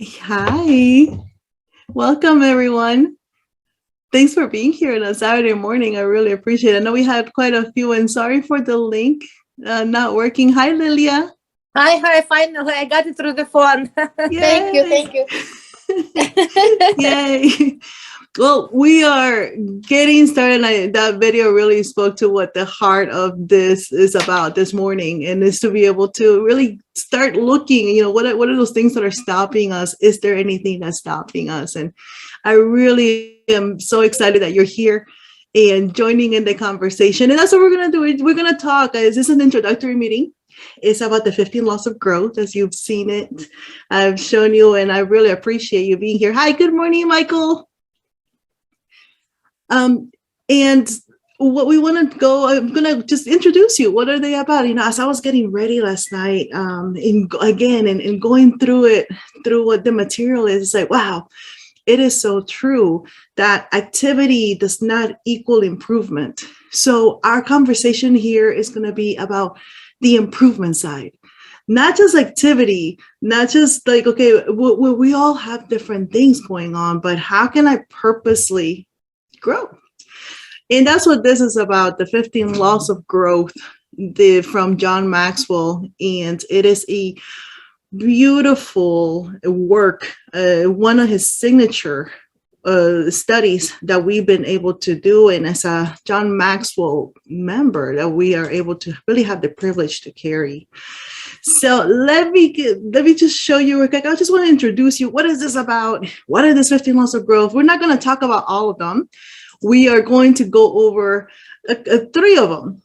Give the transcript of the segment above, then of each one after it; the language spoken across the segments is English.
Hi, welcome everyone. Thanks for being here on a Saturday morning. I really appreciate it. I know we had quite a few, and sorry for the link not working. Hi, Lilia. Hi, finally, I got it through the phone. Thank you, Yay! thank you. Yay! Well, we are getting started. That video really spoke to what the heart of this is about this morning, and is to be able to really start looking. What are those things that are stopping us? Is there anything that's stopping us? And I really am so excited that you're here and joining in the conversation. And that's what we're gonna do. We're gonna talk. Is this an introductory meeting? It's about the 15 laws of growth, as you've seen it. I've shown you, and I really appreciate you being here. Hi, good morning, Michael. And what we want to go, I'm going to just introduce you. What are they about? As I was getting ready last night, and going through it, through what the material is, it's like, wow, it is so true that activity does not equal improvement. So our conversation here is going to be about the improvement side. Not just activity, not just like, okay, we all have different things going on, but how can I purposely grow? And that's what this is about, the 15 laws of growth from John Maxwell. And it is a beautiful work, one of his signature studies that we've been able to do. And as a John Maxwell member, that we are able to really have the privilege to carry. So let me just show you. I just want to introduce you. What is this about? What are these 15 laws of growth? We're not going to talk about all of them. We are going to go over three of them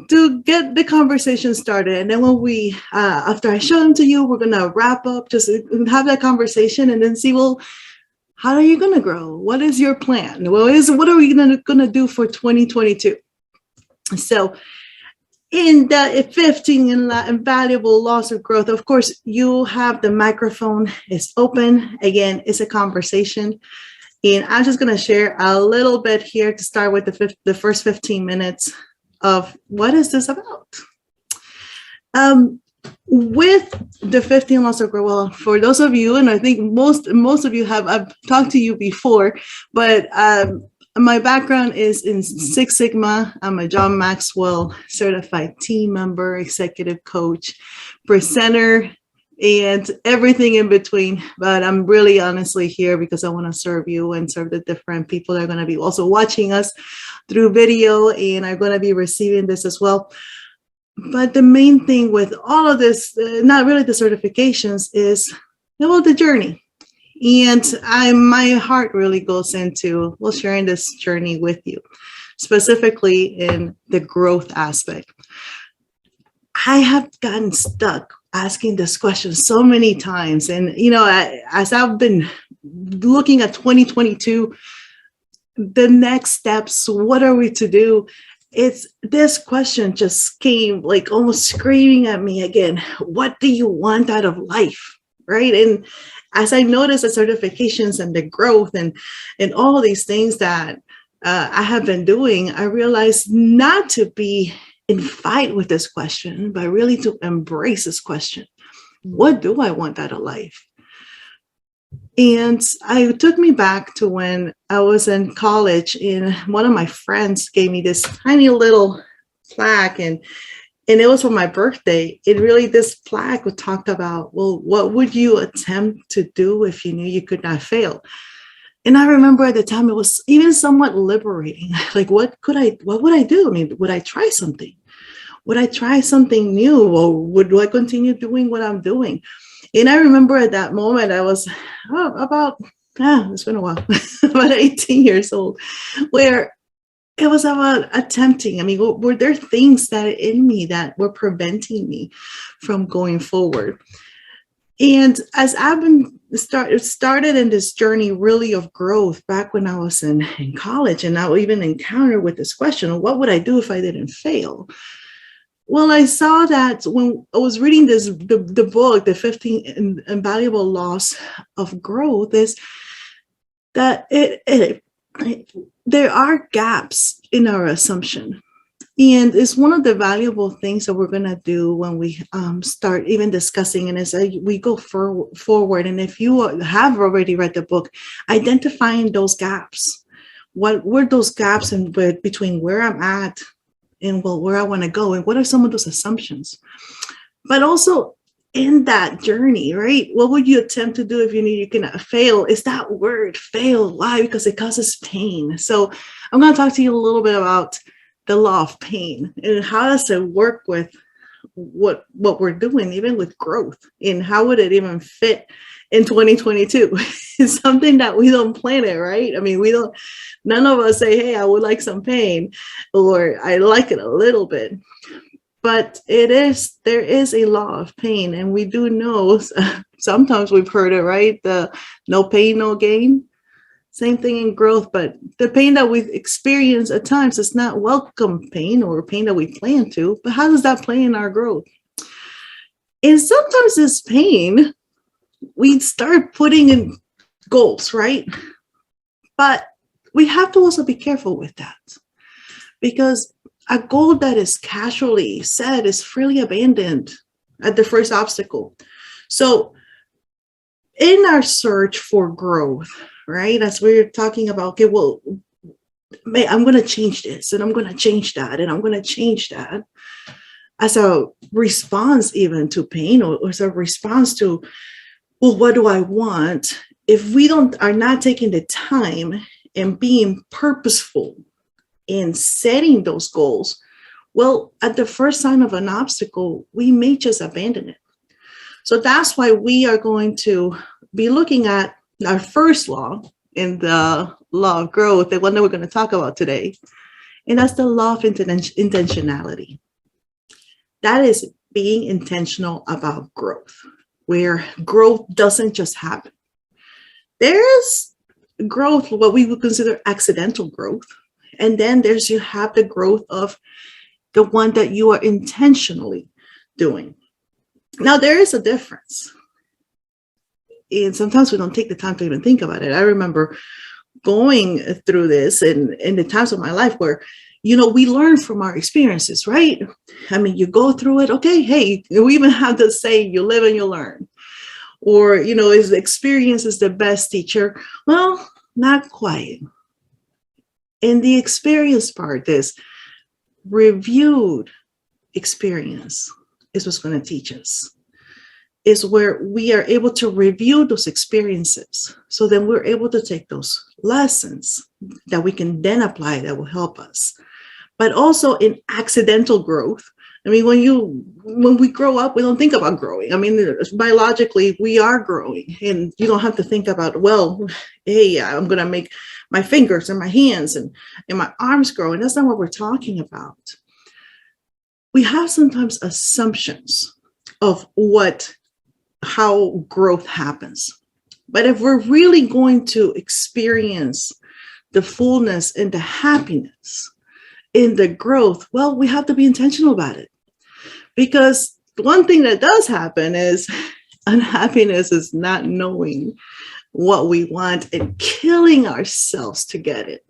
to get the conversation started. And then when we, after I show them to you, we're going to wrap up, just have that conversation and then see, well, how are you going to grow? What is your plan? What are we going to do for 2022? So in the 15 Invaluable Laws of Growth, of course, you have the microphone is open. Again, it's a conversation. And I'm just going to share a little bit here to start with the first 15 minutes of what is this about. With the 15 laws of growth, well, for those of you, and I think most of you I've talked to you before, but my background is in Six Sigma. I'm a John Maxwell certified team member, executive coach, presenter, and everything in between. But I'm really honestly here because I want to serve you and serve the different people that are going to be also watching us through video and are going to be receiving this as well. But the main thing with all of this, not really the certifications, is the journey. And my heart really goes into sharing this journey with you, specifically in the growth aspect. I have gotten stuck asking this question so many times. And, as I've been looking at 2022, the next steps, what are we to do? It's this question just came like almost screaming at me again. What do you want out of life? Right. And as I noticed the certifications and the growth and all these things that I have been doing, I realized not to be in fight with this question, but really to embrace this question. What do I want out of life? And it took me back to when I was in college, and one of my friends gave me this tiny little plaque, and it was for my birthday. This plaque would talk about, well, what would you attempt to do if you knew you could not fail? And I remember at the time it was even somewhat liberating. Like, what would I do? I mean, would I try something? Would I try something new, or would I continue doing what I'm doing? And I remember at that moment, I was it's been a while, about 18 years old, where it was about attempting. I mean, were there things that are in me that were preventing me from going forward? And as I've been started in this journey really of growth back when I was in college, and I even encountered with this question, what would I do if I didn't fail? Well, I saw that when I was reading the book, the 15 Invaluable Laws of Growth, is that there are gaps in our assumption. And it's one of the valuable things that we're going to do when we start even discussing, and as we go forward. And if you have already read the book, identifying those gaps. What were those gaps in between where I'm at and where I want to go? And what are some of those assumptions? But also in that journey, right? What would you attempt to do if you cannot fail? Is that word fail? Why? Because it causes pain. So I'm going to talk to you a little bit about the law of pain and how does it work with what we're doing, even with growth, and how would it even fit in 2022? It's something that we don't plan it, right? I mean, none of us say, hey, I would like some pain, or I like it a little bit. But there is a law of pain, and we do know, sometimes we've heard it, right? The no pain, no gain. Same thing in growth, but the pain that we experience at times is not welcome pain or pain that we plan to, but how does that play in our growth? And sometimes this pain, we start putting in goals, right? But we have to also be careful with that, because a goal that is casually set is freely abandoned at the first obstacle. So in our search for growth, right, as we're talking about, okay, well, I'm going to change this and I'm going to change that and I'm going to change that as a response even to pain, or as a response to, well, what do I want? If we are not taking the time and being purposeful in setting those goals, well, at the first sign of an obstacle, we may just abandon it. So that's why we are going to be looking at our first law in the law of growth, the one that we're going to talk about today. And that's the law of intentionality. That is being intentional about growth, where growth doesn't just happen. There's growth, what we would consider accidental growth. And then you have the growth of the one that you are intentionally doing. Now, there is a difference. And sometimes we don't take the time to even think about it. I remember going through this in the times of my life where, we learn from our experiences, right? I mean, you go through it. Okay, hey, we even have to say you live and you learn. Or, is experience is the best teacher? Well, not quite. And the experience part, is reviewed experience is what's going to teach us. Is where we are able to review those experiences. So then we're able to take those lessons that we can then apply that will help us. But also in accidental growth. I mean, when we grow up, we don't think about growing. I mean, biologically, we are growing, and you don't have to think about, well, hey, I'm going to make my fingers and my hands and my arms grow. And that's not what we're talking about. We have sometimes assumptions of how growth happens. But if we're really going to experience the fullness and the happiness in the growth, well, we have to be intentional about it. Because one thing that does happen is unhappiness is not knowing what we want and killing ourselves to get it.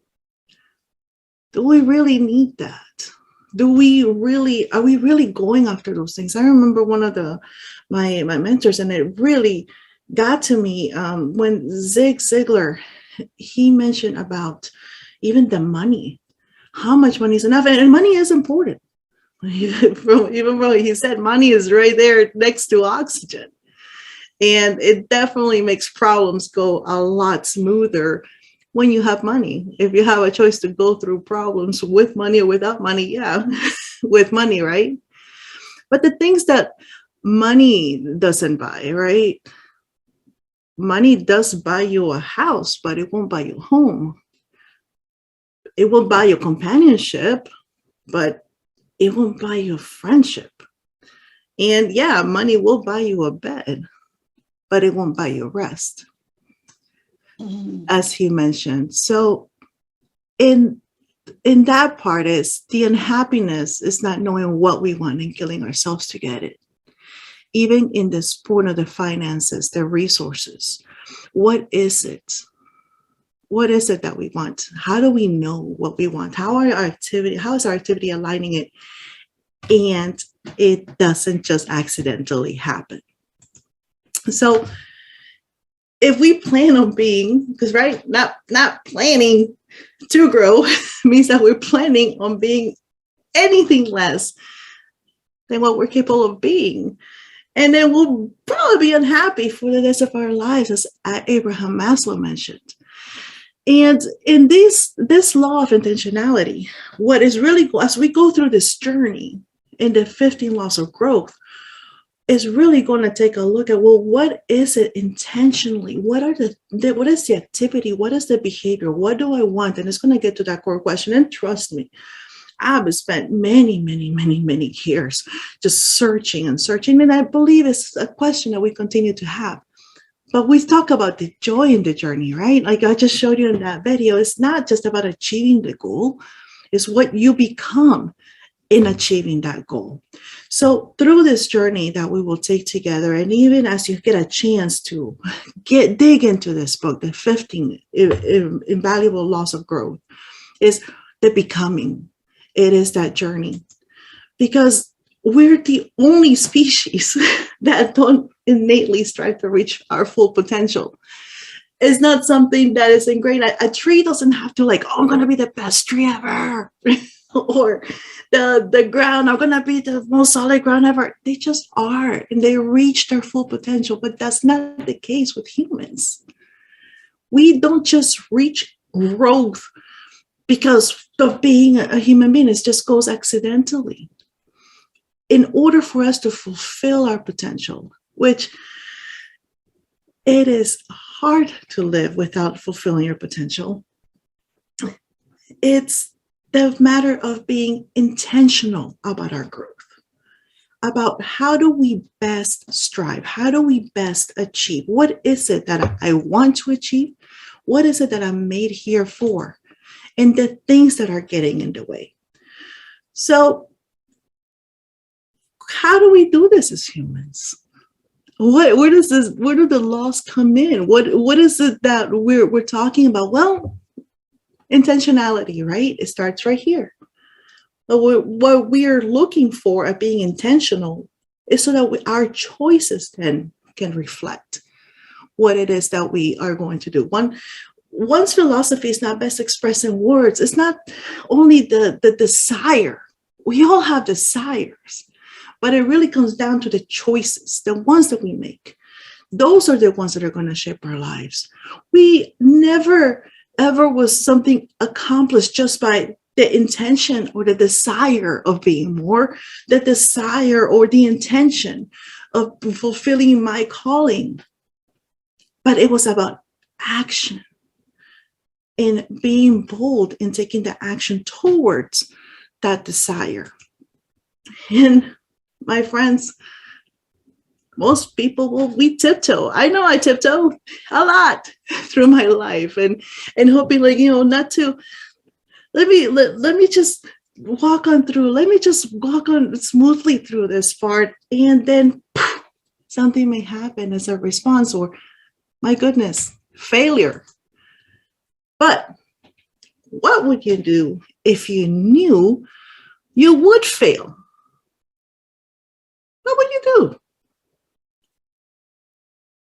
Do we really need that? Are we really going after those things? I remember one of my mentors, and it really got to me when Zig Ziglar, he mentioned about even the money, how much money is enough, and money is important. Even though he said money is right there next to oxygen, and it definitely makes problems go a lot smoother when you have money. If you have a choice to go through problems with money or without money, yeah, with money, right? But the things that money doesn't buy, right? Money does buy you a house, but it won't buy you a home. It will buy you companionship, but it won't buy you friendship. And yeah, money will buy you a bed, but it won't buy you rest, as he mentioned. So in that part, is the unhappiness is not knowing what we want and killing ourselves to get it. Even in this point of the finances, the resources, what is it? What is it that we want? How do we know what we want? How is our activity aligning it? And it doesn't just accidentally happen. So if we plan on being, because right, not planning to grow means that we're planning on being anything less than what we're capable of being. And then we'll probably be unhappy for the rest of our lives, as Abraham Maxwell mentioned. And in this law of intentionality, what is really, as we go through this journey in the 15 laws of growth, is really going to take a look at, well, what is it intentionally? What is the activity? What is the behavior? What do I want? And it's going to get to that core question. And trust me, I've spent many years just searching and searching. And I believe it's a question that we continue to have. But we talk about the joy in the journey, right? Like I just showed you in that video, it's not just about achieving the goal, it's what you become in achieving that goal. So through this journey that we will take together, and even as you get a chance to dig into this book, the 15 Invaluable Laws of Growth, is the becoming. It is that journey. Because we're the only species that don't innately strive to reach our full potential. It's not something that is ingrained. A tree doesn't have to like, oh, I'm going to be the best tree ever. Or the ground, I'm going to be the most solid ground ever. They just are, and they reach their full potential. But that's not the case with humans. We don't just reach growth because of being a human being. It just goes accidentally. In order for us to fulfill our potential, which it is hard to live without fulfilling your potential, it's the matter of being intentional about our growth, about how do we best strive? How do we best achieve? What is it that I want to achieve? What is it that I'm made here for? And the things that are getting in the way. So how do we do this as humans? Where do the laws come in? What is it that we're talking about? Well, intentionality, right? It starts right here. But what we are looking for at being intentional is so that our choices then can reflect what it is that we are going to do. One's philosophy is not best expressed in words. It's not only the desire. We all have desires, but it really comes down to the choices, the ones that we make. Those are the ones that are going to shape our lives. We never, ever was something accomplished just by the intention or the desire of being more, the desire or the intention of fulfilling my calling. But it was about action and being bold in taking the action towards that desire. And my friends, most people we tiptoe. I know I tiptoe a lot through my life and hoping like, not to, let me just walk on through. Let me just walk on smoothly through this part. And then something may happen as a response, or my goodness, failure. But what would you do if you knew you would fail? What would you do?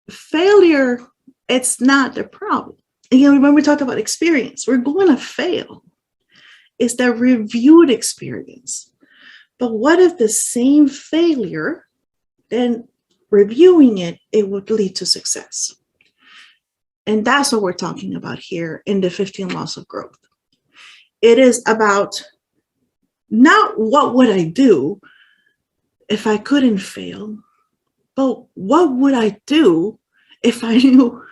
Failure, it's not the problem. And remember we talked about experience. We're going to fail. It's the reviewed experience. But what if the same failure, then reviewing it would lead to success? And that's what we're talking about here in the 15 Laws of Growth. It is about not what would I do if I couldn't fail, but what would I do if I knew,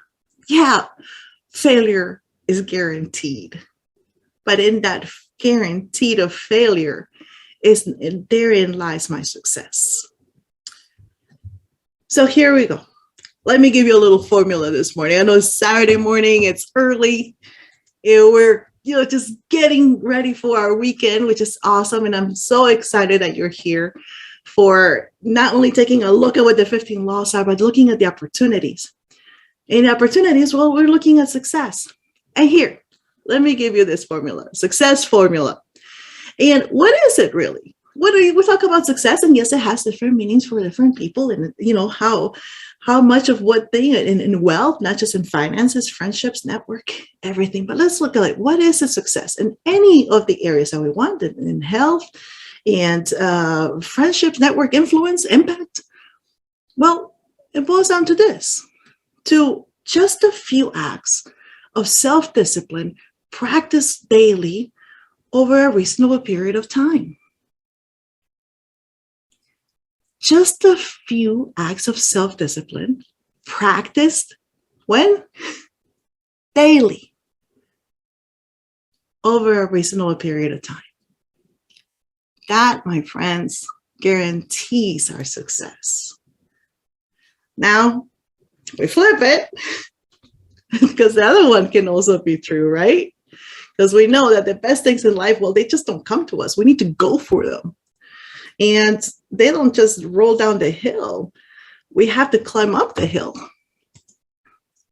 failure is guaranteed. But in that guaranteed of failure, therein lies my success. So here we go. Let me give you a little formula this morning. I know it's Saturday morning, it's early. We're just getting ready for our weekend, which is awesome. And I'm so excited that you're here for not only taking a look at what the 15 laws are, but looking at the opportunities. And the opportunities, well, we're looking at success. And here, let me give you this formula, success formula. And what is it really? We talk about success, and yes, it has different meanings for different people, and how much of what thing in wealth, not just in finances, friendships, network, everything. But let's look at like what is a success in any of the areas that we want in health and friendships, network, influence, impact. Well, it boils down to this: to just a few acts of self-discipline practiced daily over a reasonable period of time. Just a few acts of self-discipline practiced when? Daily, over a reasonable period of time. That, my friends, guarantees our success. Now, we flip it, because the other one can also be true, right? Because we know that the best things in life, well, they just don't come to us. We need to go for them. And they don't just roll down the hill. We have to climb up the hill.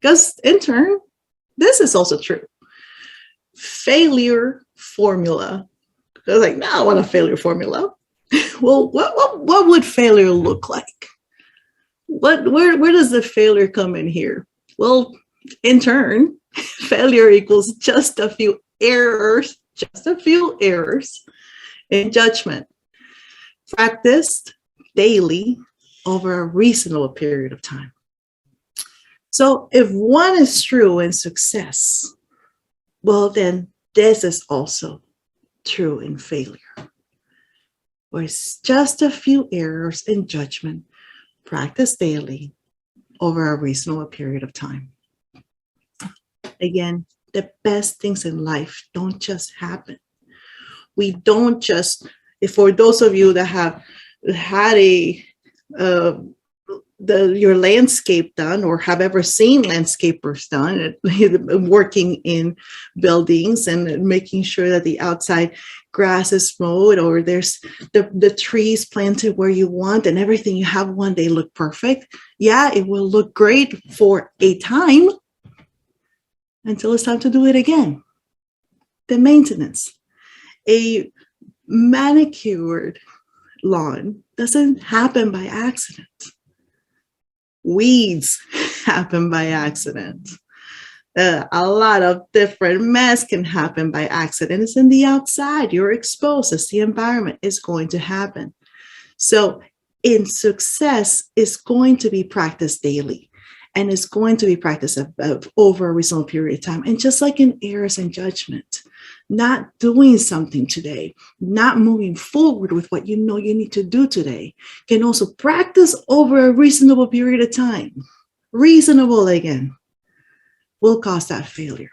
Because in turn, this is also true. Failure formula. I was like, no, I want a failure formula. Well, what would failure look like? Where does the failure come in here? Well, in turn, failure equals just a few errors in judgment, practiced daily over a reasonable period of time. So if one is true in success, well, then this is also true in failure, where it's just a few errors in judgment, practiced daily over a reasonable period of time. Again, the best things in life don't just happen. We don't just, for those of you that have had your landscape done or have ever seen landscapers done, working in buildings and making sure that the outside grass is mowed or there's the trees planted where you want and everything you have one day look perfect. Yeah, it will look great for a time until it's time to do it again. The maintenance. A manicured lawn doesn't happen by accident. Weeds happen by accident. A lot of different mess can happen by accident. It's in the outside. You're exposed as the environment is going to happen. So in success, it's going to be practiced daily. And it's going to be practiced over a reasonable period of time. And just like in errors and judgment, not doing something today, not moving forward with what you know you need to do today, can also practice over a reasonable period of time. Reasonable again will cause that failure.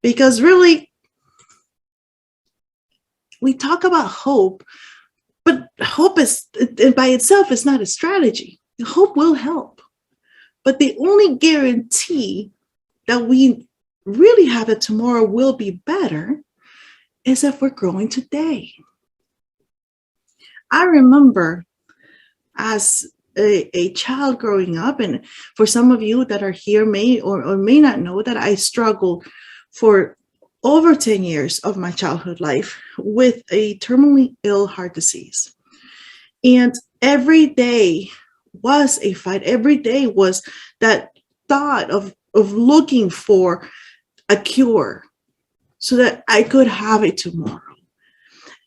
Because really, we talk about hope, but hope is by itself is not a strategy. Hope will help. But the only guarantee that we really have that tomorrow will be better is if we're growing today. I remember as a child growing up, and for some of you that are here may or may not know that I struggled for over 10 years of my childhood life with a terminally ill heart disease. And every day was a fight. Every day was that thought of looking for a cure so that I could have it tomorrow.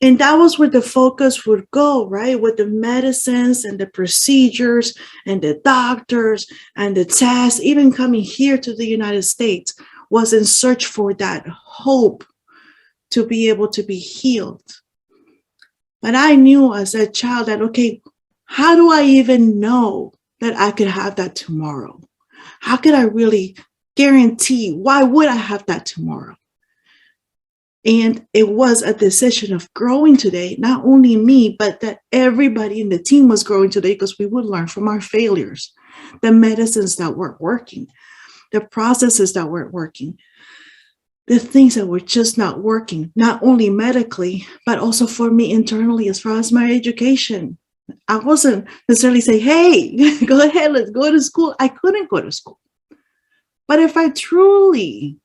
And that was where the focus would go, right? With the medicines and the procedures and the doctors and the tests, even coming here to the United States, was in search for that hope to be able to be healed. But I knew as a child that, okay, how do I even know that I could have that tomorrow? How could I really guarantee? Why would I have that tomorrow? And it was a decision of growing today, not only me, but that everybody in the team was growing today because we would learn from our failures, the medicines that weren't working, the processes that weren't working, the things that were just not working, not only medically, but also for me internally as far as my education. I wasn't necessarily saying, hey, go ahead, let's go to school. I couldn't go to school. But if I truly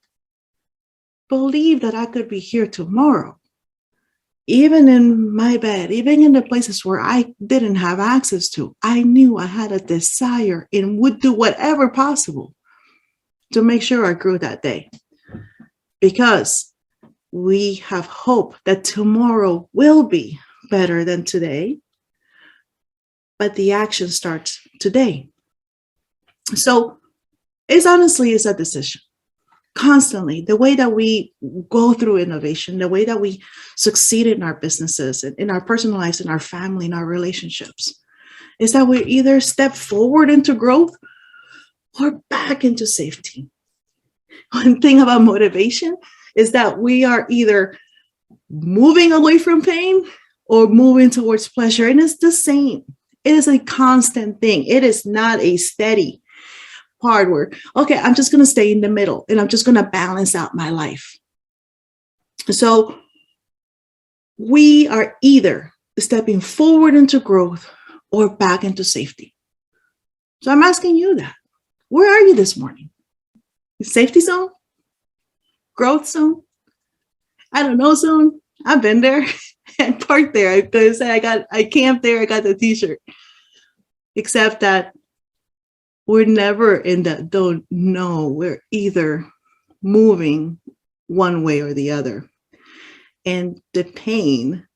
believe that I could be here tomorrow, even in my bed, even in the places where I didn't have access to. I knew I had a desire and would do whatever possible to make sure I grew that day, because we have hope that tomorrow will be better than today, but the action starts today. So it's honestly a decision. Constantly, the way that we go through innovation, the way that we succeed in our businesses, in our personal lives, in our family, in our relationships, is that we either step forward into growth or back into safety. One thing about motivation is that we are either moving away from pain or moving towards pleasure. And it's the same. It is a constant thing. It is not a steady part where, okay, I'm just going to stay in the middle and I'm just going to balance out my life. So we are either stepping forward into growth or back into safety. So I'm asking you that. Where are you this morning? Safety zone? Growth zone? I don't know zone. I've been there and parked there. I camped there. I got the t-shirt. Except that we're never in that don't know. We're either moving one way or the other. And the pain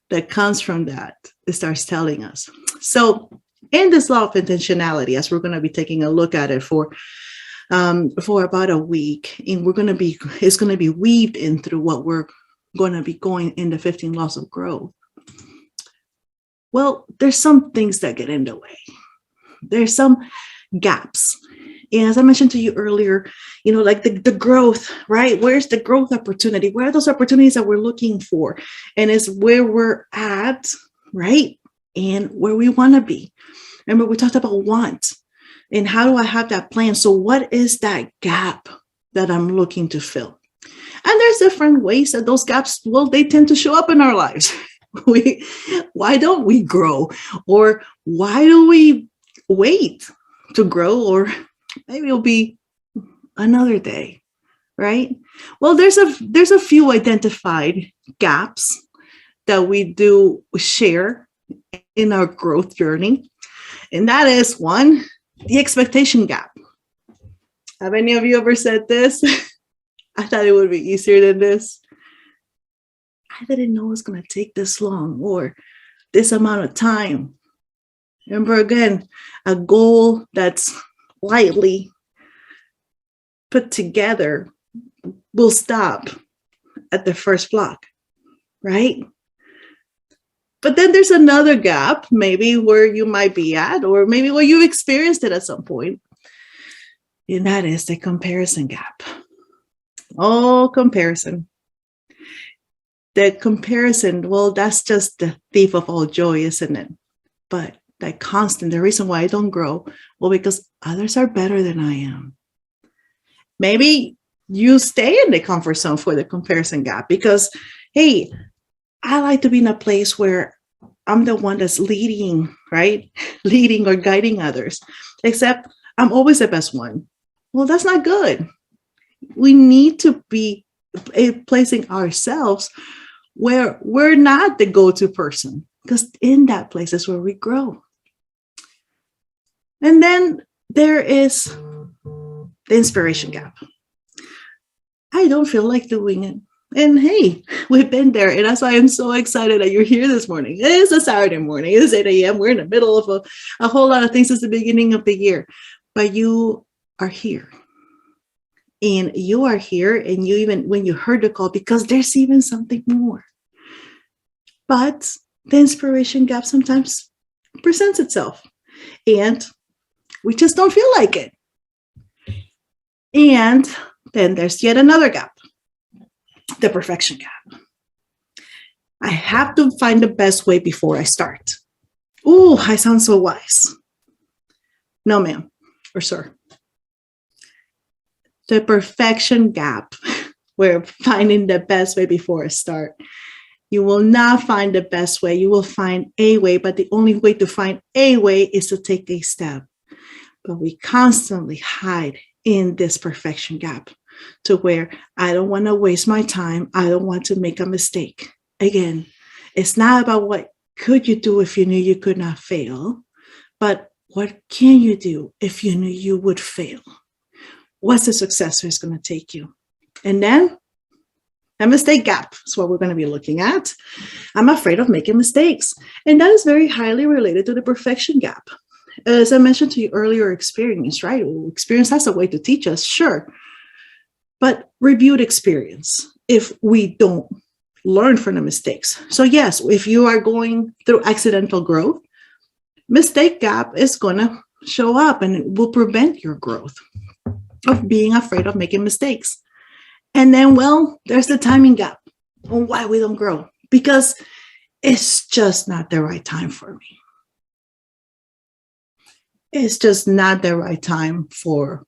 that comes from that, it starts telling us. So in this law of intentionality, as we're going to be taking a look at it for about a week, and it's going to be weaved in through what we're going to be going in the 15 laws of growth. Well, there's some things that get in the way. There's some gaps. And as I mentioned to you earlier, like the growth, right? Where's the growth opportunity? Where are those opportunities that we're looking for? And it's where we're at, right? And where we want to be. Remember, we talked about want. And how do I have that plan? So what is that gap that I'm looking to fill? And there's different ways that those gaps, well, they tend to show up in our lives. Why don't we grow? Or why do we wait to grow? Or maybe it'll be another day, right? Well, there's a few identified gaps that we do share in our growth journey. And that is one, the expectation gap. Have any of you ever said this? I thought it would be easier than this. I didn't know it was going to take this long or this amount of time. Remember, again, a goal that's lightly put together will stop at the first block, right? But then there's another gap, maybe where you might be at, or maybe where you've experienced it at some point. And that is the comparison gap. Oh, comparison. The comparison, well, that's just the thief of all joy, isn't it? But that constant, the reason why I don't grow, well, because others are better than I am. Maybe you stay in the comfort zone for the comparison gap because, hey, I like to be in a place where I'm the one that's leading, right? Leading or guiding others, except I'm always the best one. Well, that's not good. We need to be placing ourselves where we're not the go-to person, because in that place is where we grow. And then there is the inspiration gap. I don't feel like doing it. And hey, we've been there. And that's why I'm so excited that you're here this morning. It's a Saturday morning. It's 8 a.m. We're in the middle of a whole lot of things since the beginning of the year. But you are here. And you are here, and you even when you heard the call, because there's even something more. But the inspiration gap sometimes presents itself, and we just don't feel like it. And then there's yet another gap, the perfection gap. I have to find the best way before I start. Ooh, I sound so wise. No, ma'am, or sir. The perfection gap, where finding the best way before I start. You will not find the best way. You will find a way, but the only way to find a way is to take a step. But we constantly hide in this perfection gap. to where I don't want to waste my time. I don't want to make a mistake. Again, it's not about what could you do if you knew you could not fail, but what can you do if you knew you would fail? What's the success is going to take you? And then a mistake gap is what we're going to be looking at. I'm afraid of making mistakes. And that is very highly related to the perfection gap. As I mentioned to you earlier, experience, right? Experience has a way to teach us, sure. But reviewed experience if we don't learn from the mistakes. So yes, if you are going through accidental growth, mistake gap is going to show up and it will prevent your growth of being afraid of making mistakes. And then, well, there's the timing gap on why we don't grow, because it's just not the right time for me. It's just not the right time for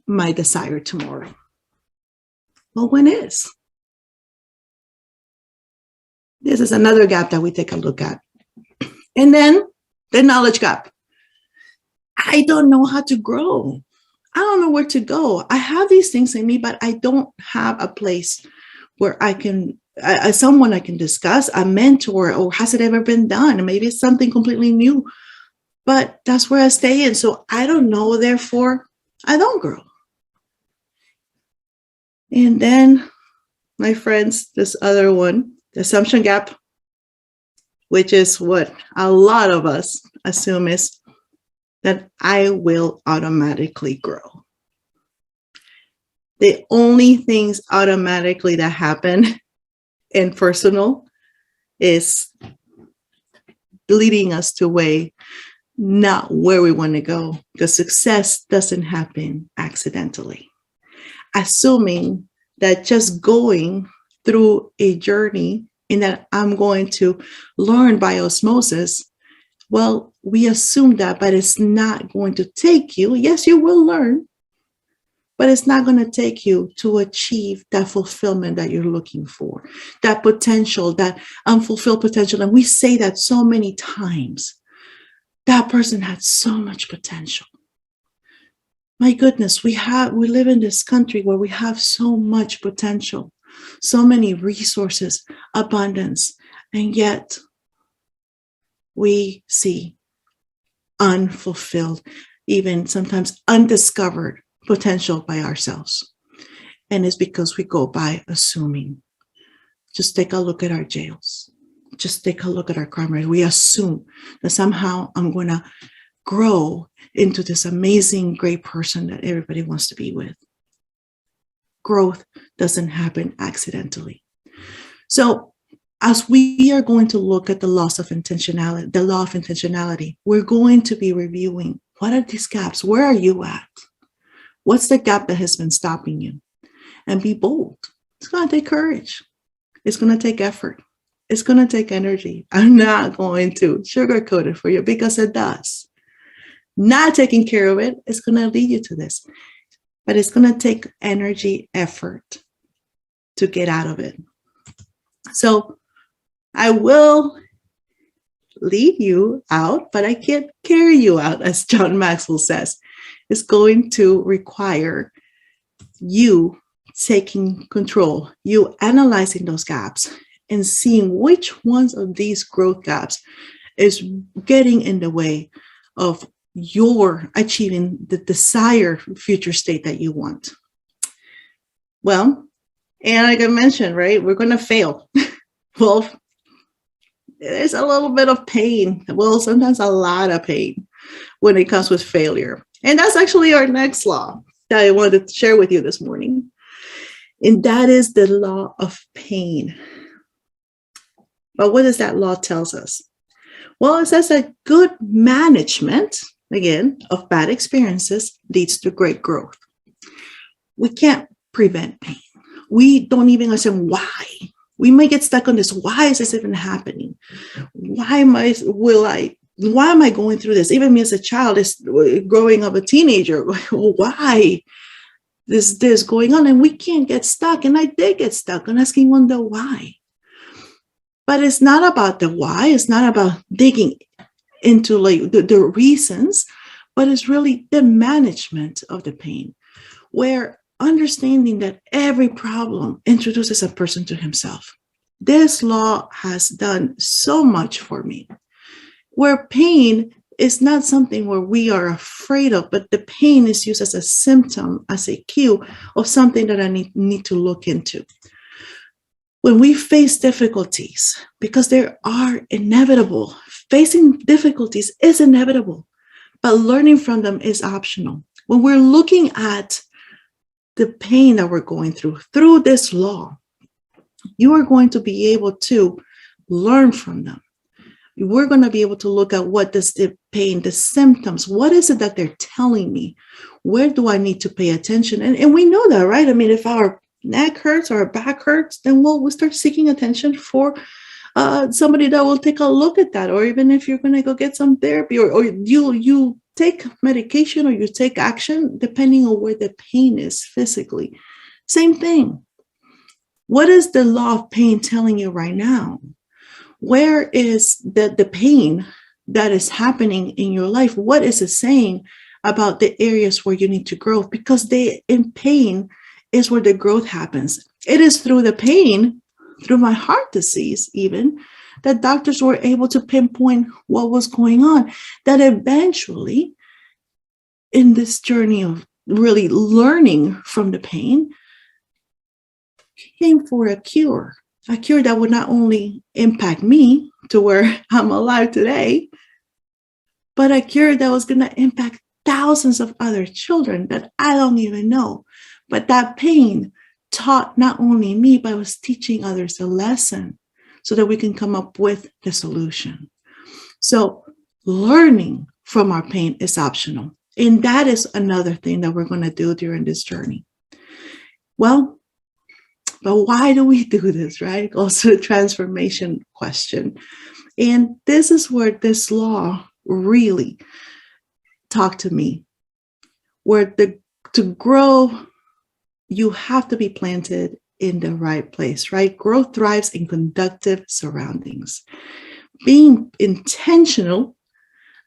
my desire tomorrow. Well, when is? This is another gap that we take a look at. And then the knowledge gap. I don't know how to grow. I don't know where to go. I have these things in me, but I don't have a place where I can, someone I can discuss, a mentor, or has it ever been done? Maybe it's something completely new, but that's where I stay in. So I don't know, therefore I don't grow. And then, my friends, this other one, the assumption gap, which is what a lot of us assume is that I will automatically grow. The only things automatically that happen in personal is leading us to way not where we want to go, because success doesn't happen accidentally. Assuming that just going through a journey and that I'm going to learn by osmosis, well, we assume that, but it's not going to take you. Yes, you will learn, but it's not going to take you to achieve that fulfillment that you're looking for, that potential, that unfulfilled potential. And we say that so many times. That person had so much potential. My goodness, we live in this country where we have so much potential, so many resources, abundance, and yet we see unfulfilled, even sometimes undiscovered potential by ourselves. And it's because we go by assuming. Just take a look at our jails. Just take a look at our crime rate. We assume that somehow I'm going to grow into this amazing, great person that everybody wants to be with. Growth doesn't happen accidentally. So as we are going to look at the law of intentionality, we're going to be reviewing, what are these gaps? Where are you at? What's the gap that has been stopping you? And be bold. It's going to take courage. It's going to take effort. It's going to take energy. I'm not going to sugarcoat it for you because it does. Not taking care of it is going to lead you to this. But it's going to take energy, effort to get out of it. So I will lead you out, but I can't carry you out, as John Maxwell says. It's going to require you taking control, you analyzing those gaps and seeing which ones of these growth gaps is getting in the way of your achieving the desired future state that you want. Well, and like I mentioned, right, we're going to fail. Well, there's a little bit of pain. Well, sometimes a lot of pain when it comes with failure. And that's actually our next law that I wanted to share with you this morning. And that is the law of pain. But what does that law tells us? Well, it says that good management, again, of bad experiences leads to great growth. We can't prevent pain. We don't even understand why. We might get stuck on this. Why is this even happening? Why am I going through this? Even me as a child, is growing up a teenager. Why this going on? And we can't get stuck. And I did get stuck on asking one the why. But it's not about the why. It's not about digging into like the reasons, but it's really the management of the pain, where understanding that every problem introduces a person to himself. This law has done so much for me, where pain is not something where we are afraid of, but the pain is used as a symptom, as a cue of something that I need to look into. When we face difficulties, because they are inevitable, facing difficulties is inevitable, but learning from them is optional. When we're looking at the pain that we're going through this law, you are going to be able to learn from them. We're going to be able to look at what does the pain, the symptoms, what is it that they're telling me? Where do I need to pay attention? And we know that, right? I mean, if our neck hurts or our back hurts, then we'll start seeking attention for somebody that will take a look at that. Or even if you're going to go get some therapy, or you take medication or you take action, depending on where the pain is physically. Same thing. What is the law of pain telling you right now? Where is the pain that is happening in your life? What is it saying about the areas where you need to grow? Because in pain is where the growth happens. It is through the pain, through my heart disease even, that doctors were able to pinpoint what was going on. That eventually, in this journey of really learning from the pain, came for a cure that would not only impact me to where I'm alive today, but a cure that was going to impact thousands of other children that I don't even know. But that pain taught not only me, but was teaching others a lesson so that we can come up with the solution. So learning from our pain is optional. And that is another thing that we're going to do during this journey. Well, but why do we do this, right? It goes to the transformation question. And this is where this law really talked to me, where to grow, you have to be planted in the right place, right? Growth thrives in conducive surroundings. Being intentional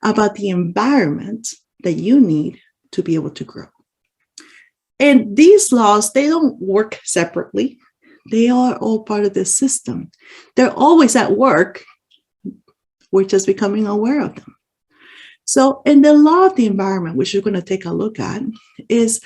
about the environment that you need to be able to grow. And these laws, they don't work separately. They are all part of the system. They're always at work. We're just becoming aware of them. So in the law of the environment, which we're going to take a look at, is,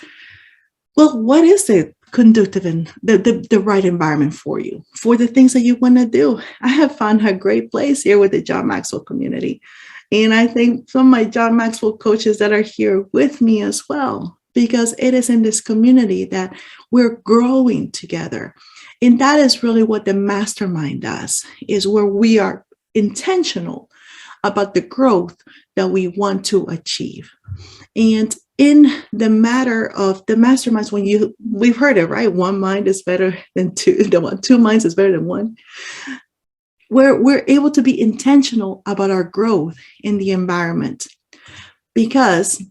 well, what is the conducive and the right environment for you, for the things that you want to do? I have found a great place here with the John Maxwell community. And I think some of my John Maxwell coaches that are here with me as well, because it is in this community that we're growing together. And that is really what the mastermind does, is where we are intentional about the growth that we want to achieve. And in the matter of the masterminds, we've heard it, right? One mind is better than two. Two minds is better than one. Where we're able to be intentional about our growth in the environment, because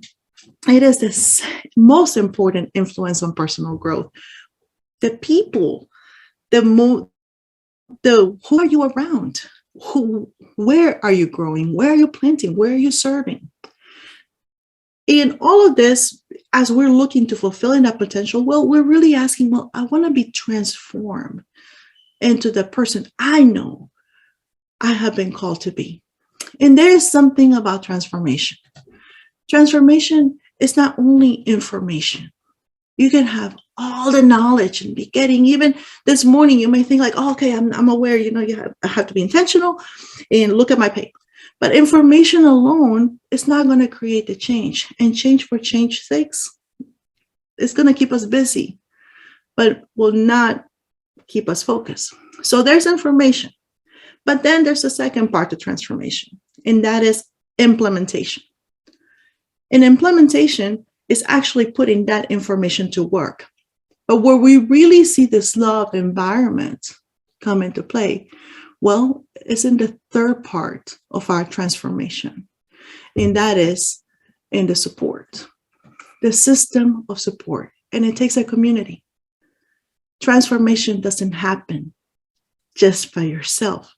it is the most important influence on personal growth. The people, who are you around? Where are you growing? Where are you planting? Where are you serving? In all of this, as we're looking to fulfilling that potential, well, we're really asking, well, I want to be transformed into the person I know I have been called to be. And there is something about transformation. Transformation is not only information. You can have all the knowledge and be getting, even this morning, you may think like, oh, okay, I'm aware, I have to be intentional and look at my pain. But information alone is not going to create the change. And change for change's sake, it's going to keep us busy, but will not keep us focused. So there's information. But then there's a second part to transformation, and that is implementation. And implementation is actually putting that information to work. But where we really see this law of environment come into play, well, it's in the third part of our transformation, and that is in the support, the system of support. And it takes a community. Transformation doesn't happen just by yourself.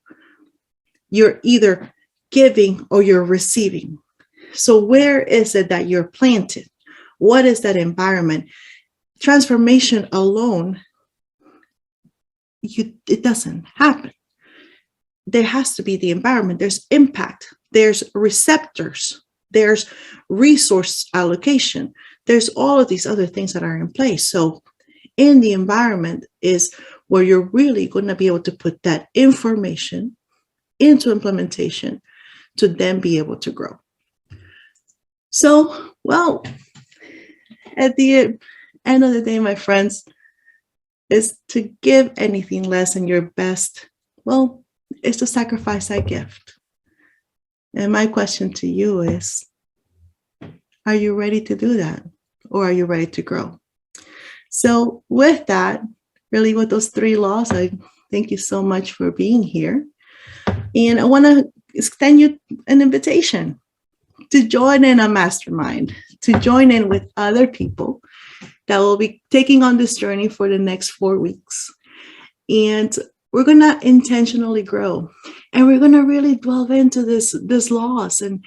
You're either giving or you're receiving. So where is it that you're planted? What is that environment? transformation alone, it doesn't happen. There has to be the environment. There's impact. There's receptors. There's resource allocation. There's all of these other things that are in place. So in the environment is where you're really going to be able to put that information into implementation to then be able to grow. So, well, at the end of the day, my friends, is to give anything less than your best, well, is to sacrifice that gift. And my question to you is, are you ready to do that? Or are you ready to grow? So with that, really with those 3 laws, I thank you so much for being here. And I want to extend you an invitation to join in a mastermind, to join in with other people that will be taking on this journey for the next 4 weeks. And we're going to intentionally grow. And we're going to really delve into this laws and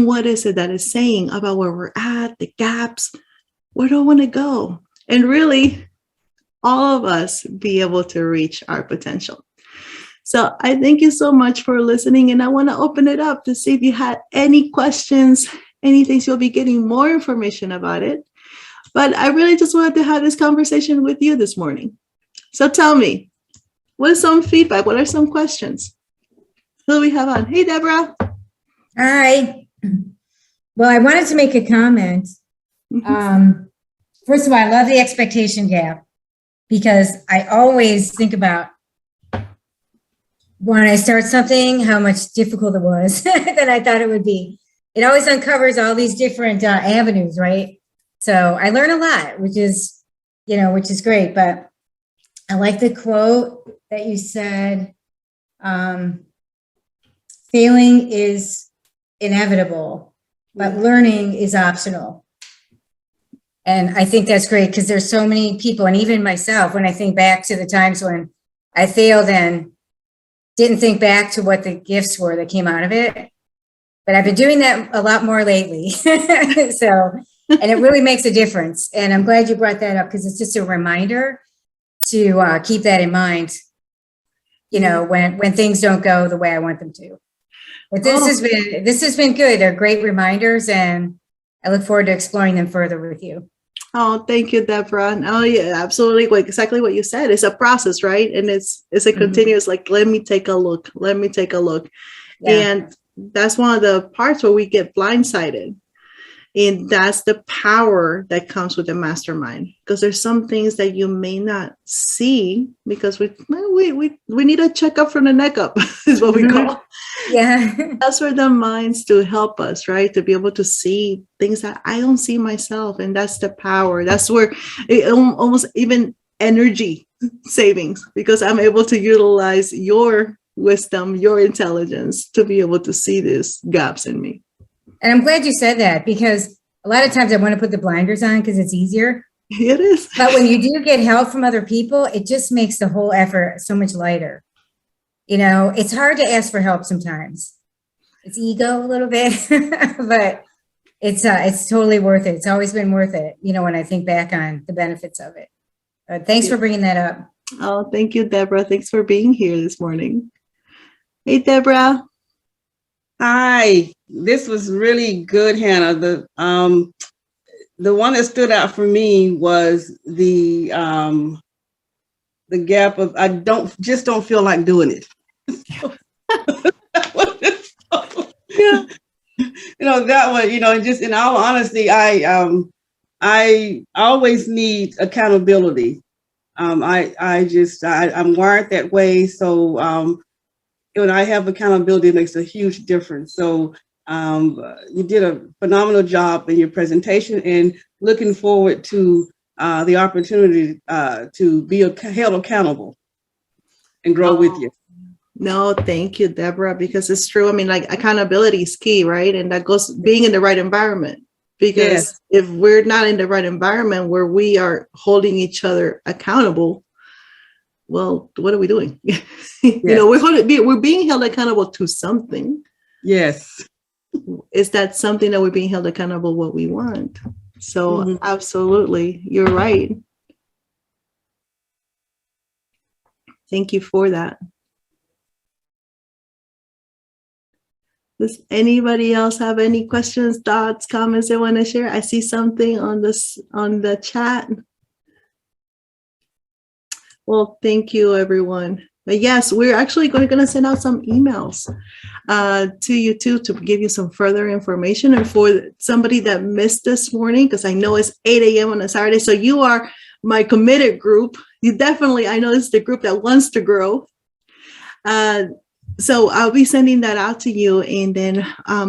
what is it that is saying about where we're at, the gaps, where do I want to go? And really, all of us be able to reach our potential. So I thank you so much for listening. And I want to open it up to see if you had any questions, anything, so you'll be getting more information about it. But I really just wanted to have this conversation with you this morning. So tell me, what is some feedback? What are some questions? Who do we have on? Hey, Deborah. Hi. Well, I wanted to make a comment. First of all, I love the expectation gap because I always think about when I start something, how much difficult it was than I thought it would be. It always uncovers all these different avenues, right? So I learn a lot, which is great. But I like the quote that you said, failing is inevitable, but learning is optional. And I think that's great because there's so many people, and even myself, when I think back to the times when I failed and didn't think back to what the gifts were that came out of it. But I've been doing that a lot more lately. And it really makes a difference. And I'm glad you brought that up because it's just a reminder to keep that in mind, when things don't go the way I want them to. But this has been good. They're great reminders, and I look forward to exploring them further with you. Oh, thank you, Deborah. Oh, yeah, absolutely. Like exactly what you said. It's a process, right? And it's a continuous, like, let me take a look. Yeah. And that's one of the parts where we get blindsided. And that's the power that comes with the mastermind, because there's some things that you may not see because we need a checkup from the neck up is what we call. Yeah. That's where the minds to help us, right? To be able to see things that I don't see myself. And that's the power. That's where it almost even energy savings, because I'm able to utilize your wisdom, your intelligence to be able to see these gaps in me. And I'm glad you said that, because a lot of times I want to put the blinders on because it's easier. It is. But when you do get help from other people, it just makes the whole effort so much lighter. It's hard to ask for help sometimes. It's ego a little bit, but it's totally worth it. It's always been worth it, when I think back on the benefits of it. Thanks for bringing that up. Oh, thank you, Deborah. Thanks for being here this morning. Hey, Deborah. Hi, this was really good, Hannah. The one that stood out for me was the gap of I don't feel like doing it. Yeah, that one. Just in all honesty, I always need accountability. I'm wired that way, so. When I have accountability, it makes a huge difference. So you did a phenomenal job in your presentation, and looking forward to the opportunity to be held accountable and grow with you. No, thank you, Deborah, because it's true. I mean, like, accountability is key, right? And that goes being in the right environment, because if we're not in the right environment where we are holding each other accountable, well, what are we doing? We're being held accountable to something. Yes. Is that something that we're being held accountable what we want? So Mhm. absolutely, you're right. Thank you for that. Does anybody else have any questions, thoughts, comments they want to share? I see something on the chat. Well, thank you, everyone. But yes, we're actually going to send out some emails to you too to give you some further information. And for somebody that missed this morning, because I know it's 8 a.m. on a Saturday, so you are my committed group. You definitely, I know it's the group that wants to grow. So I'll be sending that out to you, and then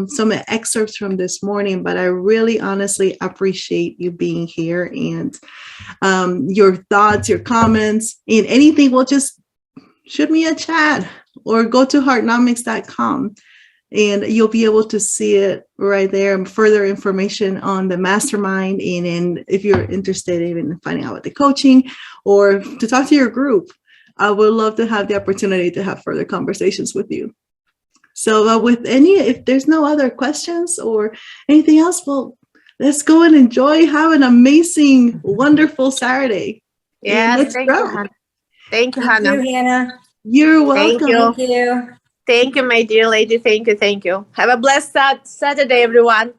some excerpts from this morning. But I really honestly appreciate you being here, and your thoughts, your comments, and anything. Well, just shoot me a chat or go to heartnomics.com, and you'll be able to see it right there, and further information on the mastermind. And if you're interested in finding out about the coaching or to talk to your group, I would love to have the opportunity to have further conversations with you. So if there's no other questions or anything else, well, let's go and enjoy. Have an amazing, wonderful Saturday. Yes, thank you, Hannah. Thank you, Hannah. Thank you, Hannah. You're welcome. you. Thank you. Thank you, my dear lady. Thank you. Thank you. Have a blessed Saturday, everyone.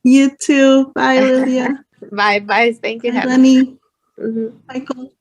You too. Bye, Lilia. Bye. Thank you, Bye, Hannah. Lenny. Mhm. Michael.